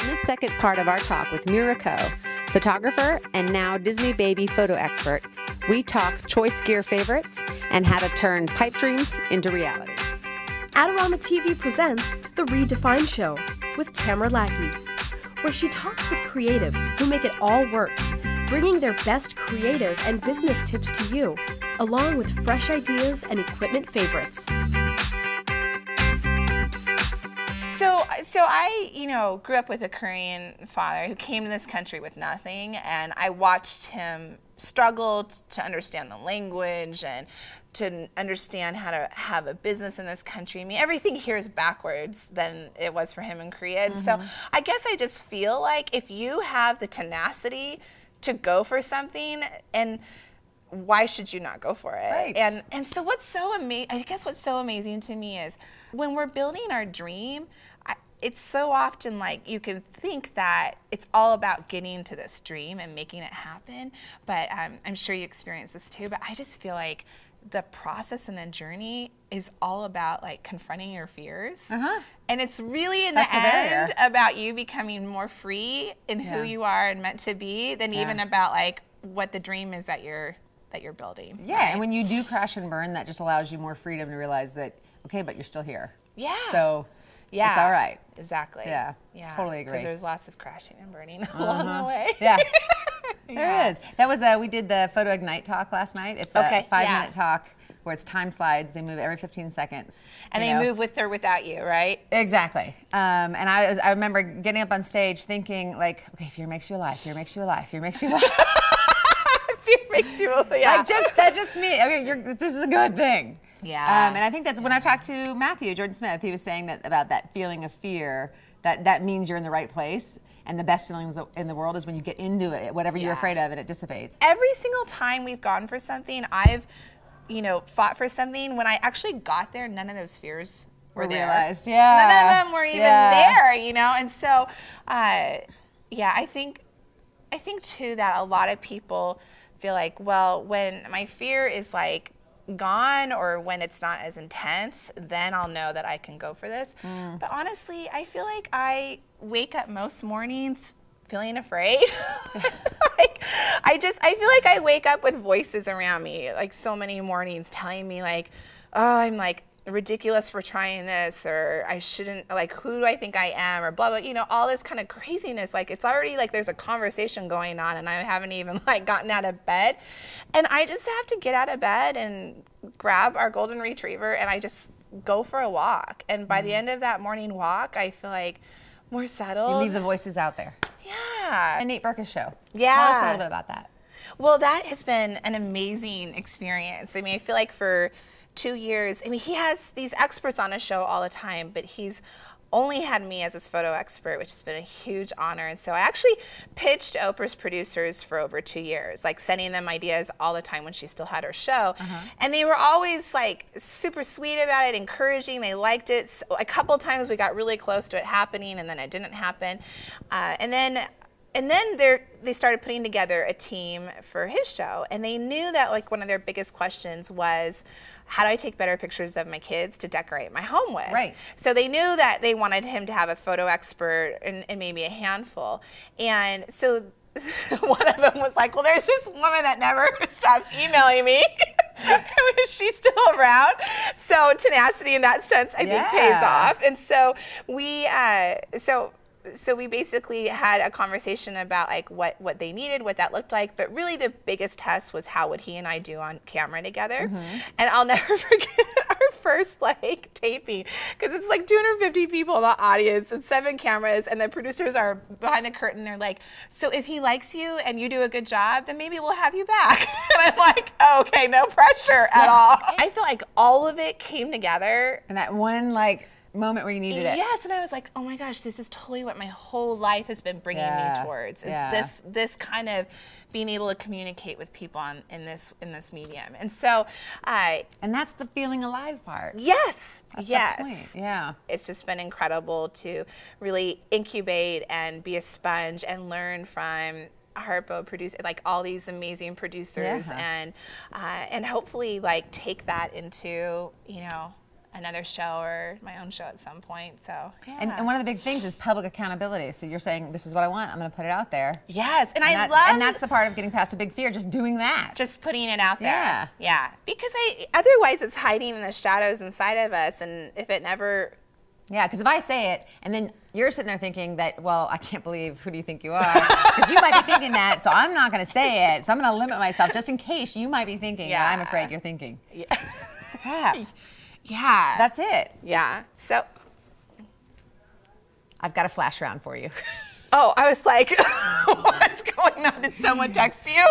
On this second part of our talk with Me Ra Koh, photographer and now Disney baby photo expert, we talk choice gear favorites and how to turn pipe dreams into reality. Adorama TV presents The reDefine Show with Tamara Lackey, where she talks with creatives who make it all work, bringing their best creative and business tips to you, along with fresh ideas and equipment favorites. So I, grew up with a Korean father who came to this country with nothing, and I watched him struggle to understand the language and to understand how to have a business in this country. I mean, everything here is backwards than it was for him in Korea. And so I guess I just feel like if you have the tenacity to go for something, and why should you not go for it? Right. And so what's so amazing, I guess what's so amazing to me is when we're building our dream, it's so often like you can think that it's all about getting to this dream and making it happen, but I'm sure you experience this too, but I just feel like the process and the journey is all about like confronting your fears. And it's really in the end about you becoming more free in who you are and meant to be than even about like what the dream is that you're building. Yeah, right? And when you do crash and burn, that just allows you more freedom to realize that, okay, but you're still here. Yeah. So it's all right. Exactly. Yeah, totally agree. Because there's lots of crashing and burning along the way. Yeah. There is. That was we did the Photo Ignite talk last night. It's a 5-minute talk where it's time slides. They move every 15 seconds. And they move with or without you, right? Exactly. And I remember getting up on stage thinking like, okay, fear makes you alive, fear makes you alive, fear makes you alive. Fear makes you alive. Yeah. That just me. Okay, this is a good thing. Yeah. And I think that's when I talked to Matthew, Jordan Smith, he was saying that about that feeling of fear, that means you're in the right place. And the best feelings in the world is when you get into it, whatever you're afraid of, and it dissipates. Every single time we've gone for something, I've, fought for something. When I actually got there, none of those fears were there. Realized, None of them were even there, And so, I think too that a lot of people feel like, well, when my fear is like gone or when it's not as intense, then I'll know that I can go for this. But honestly, I feel like I wake up most mornings feeling afraid. I feel like I wake up with voices around me, like so many mornings telling me like, oh, I'm like ridiculous for trying this, or I shouldn't, like, who do I think I am, or blah, blah, all this kind of craziness. Like, it's already like there's a conversation going on and I haven't even like gotten out of bed. And I just have to get out of bed and grab our golden retriever and I just go for a walk. And by the end of that morning walk, I feel like more settled. You leave the voices out there. Yeah. The Nate Berkus show. Yeah. Tell us a little bit about that. Well, that has been an amazing experience. I mean, I feel like for 2 years, he has these experts on his show all the time, but he's only had me as his photo expert, which has been a huge honor. And so I actually pitched Oprah's producers for over 2 years, like sending them ideas all the time when she still had her show. And they were always like super sweet about it, encouraging, they liked it. So a couple times we got really close to it happening and then it didn't happen. And then they started putting together a team for his show, and they knew that like one of their biggest questions was, how do I take better pictures of my kids to decorate my home with? Right. So they knew that they wanted him to have a photo expert and maybe a handful. And so one of them was like, well, there's this woman that never stops emailing me. Is she still around? So tenacity in that sense, I think, pays off. And so we basically had a conversation about like what they needed, what that looked like, but really the biggest test was how would he and I do on camera together. And I'll never forget our first like taping, because it's like 250 people in the audience and 7 cameras, and the producers are behind the curtain. They're like, so if he likes you and you do a good job, then maybe we'll have you back. And I'm like, oh, okay, no pressure at all. I feel like all of it came together. And that one like moment where you needed it. Yes, and I was like, oh my gosh, this is totally what my whole life has been bringing me towards. Is this kind of being able to communicate with people in this medium. And so and that's the feeling alive part. Yes. That's yes. the point. Yeah. It's just been incredible to really incubate and be a sponge and learn from Harpo produce like all these amazing producers and hopefully like take that into another show or my own show at some point. So yeah. And one of the big things is public accountability. So you're saying, this is what I want, I'm going to put it out there. Yes, and I love. And that's the part of getting past a big fear, just doing that. Just putting it out there. Yeah. Yeah. Because otherwise it's hiding in the shadows inside of us, and if it never. Yeah, because if I say it, and then you're sitting there thinking that, well, I can't believe, who do you think you are? Because you might be thinking that, so I'm not going to say it. So I'm going to limit myself just in case you might be thinking that I'm afraid you're thinking. Yeah. Crap. Yeah. That's it. Yeah. So. I've got a flash round for you. Oh, I was like, what's going on? Did someone text you?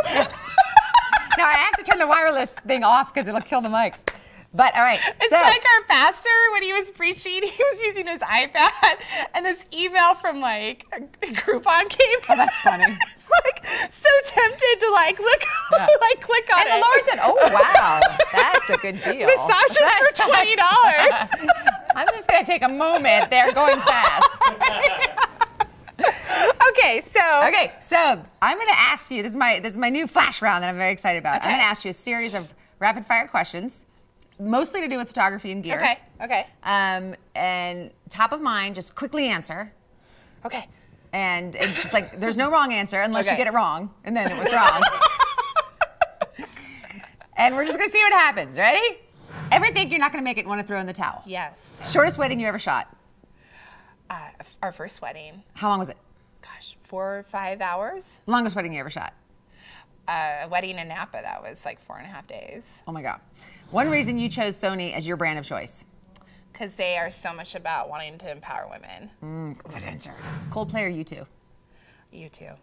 No, I have to turn the wireless thing off because it'll kill the mics. But all right, it's like our pastor when he was preaching, he was using his iPad, and this email from like a Groupon came. Oh, that's funny. It's like so tempted to like look, like click on it. And the Lord said, "Oh wow, that's a good deal. Massages for $20." I'm just gonna take a moment. They're going fast. Okay, so I'm gonna ask you. This is my new flash round that I'm very excited about. I'm gonna ask you a series of rapid fire questions. Mostly to do with photography and gear. Okay. And top of mind, just quickly answer. Okay. And it's just like, there's no wrong answer unless you get it wrong, and then it was wrong. And we're just gonna see what happens. Ready? Ever think you're not gonna make it and wanna throw in the towel? Yes. Shortest wedding you ever shot? Our first wedding. How long was it? Gosh, 4 or 5 hours. Longest wedding you ever shot? A wedding in Napa, that was like 4.5 days. Oh my God. One reason you chose Sony as your brand of choice? Because they are so much about wanting to empower women. Good answer. Coldplay or U2? U2.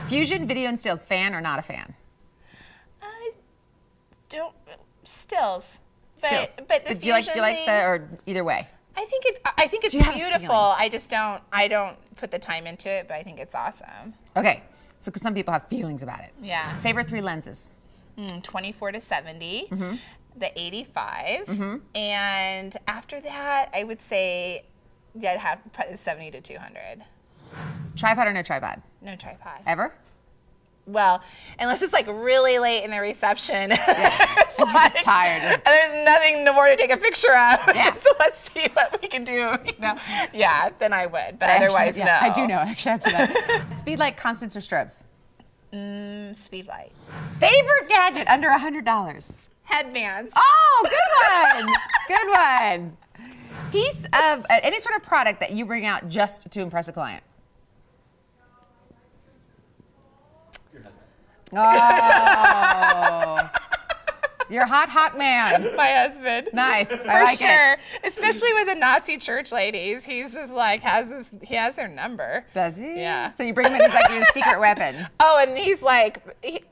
Fusion, video, and stills, fan or not a fan? I don't, stills. Stills. But the do you like the, or either way? I think it's beautiful. I don't put the time into it, but I think it's awesome. Okay. So, because some people have feelings about it. Yeah. Favorite 3 lenses? 24 to 70, the 85, and after that, I would say I'd have 70 to 200. Tripod or no tripod? No tripod. Ever? Well, unless it's like really late in the reception. Yeah. You're just tired. And there's nothing more to take a picture of. Yeah. So let's see what we can do. Yeah, then I would. But otherwise, no. I do know, actually, after that. Speed light, constants, or strobes? Speed light. Favorite gadget under $100? Headbands. Oh, good one. Good one. Piece of any sort of product that you bring out just to impress a client? Oh. You're a hot, hot man. My husband. Nice. For I like sure. it. Especially with the Nazi church ladies. He's just like, he has their number. Does he? Yeah. So you bring him in as like your secret weapon. Oh, and he's like,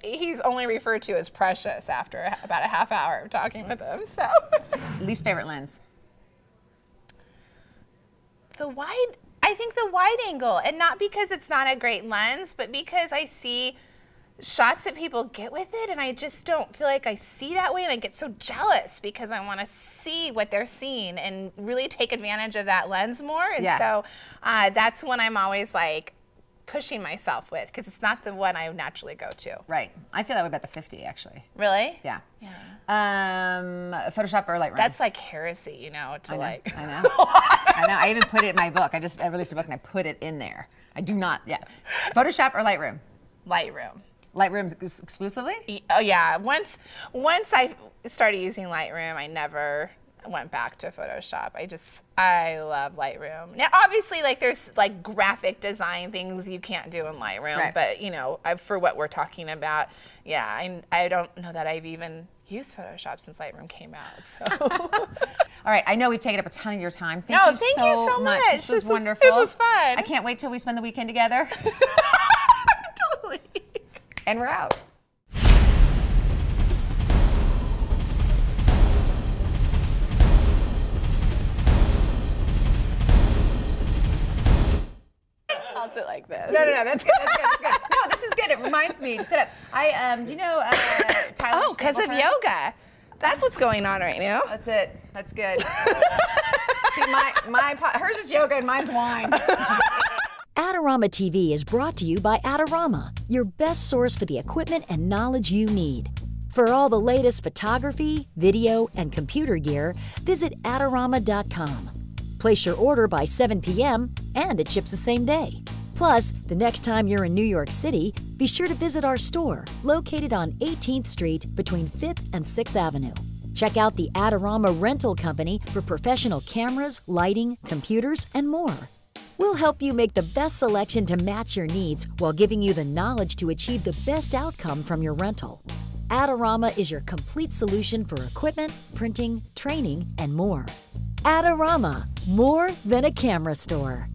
he's only referred to as precious after about a half hour of talking with him, so. Least favorite lens? I think the wide angle, and not because it's not a great lens, but because I see shots that people get with it, and I just don't feel like I see that way, and I get so jealous because I want to see what they're seeing and really take advantage of that lens more. And so that's when I'm always like pushing myself with, because it's not the one I naturally go to. Right. I feel that way about the 50, actually. Really? Yeah. Photoshop or Lightroom? That's like heresy, you know, to I know. I know. I even put it in my book. I released a book and I put it in there. I do not, Photoshop or Lightroom? Lightroom. Lightroom exclusively? Oh yeah. Once I started using Lightroom, I never went back to Photoshop. I love Lightroom. Now, obviously, like there's like graphic design things you can't do in Lightroom, right. But you know, for what we're talking about, I don't know that I've even used Photoshop since Lightroom came out. So. All right, I know we've taken up a ton of your time. Thank you so much. This was wonderful. This was fun. I can't wait till we spend the weekend together. Totally. And we're out. I'll sit like this. No, that's good. No, this is good. It reminds me to sit up. do you know Tyler? Oh, because of yoga. That's what's going on right now. That's it. That's good. See, hers is yoga and mine's wine. Adorama TV is brought to you by Adorama, your best source for the equipment and knowledge you need. For all the latest photography, video, and computer gear, visit Adorama.com. Place your order by 7 p.m. and it ships the same day. Plus, the next time you're in New York City, be sure to visit our store located on 18th Street between 5th and 6th Avenue. Check out the Adorama Rental Company for professional cameras, lighting, computers, and more. We'll help you make the best selection to match your needs while giving you the knowledge to achieve the best outcome from your rental. Adorama is your complete solution for equipment, printing, training, and more. Adorama, more than a camera store.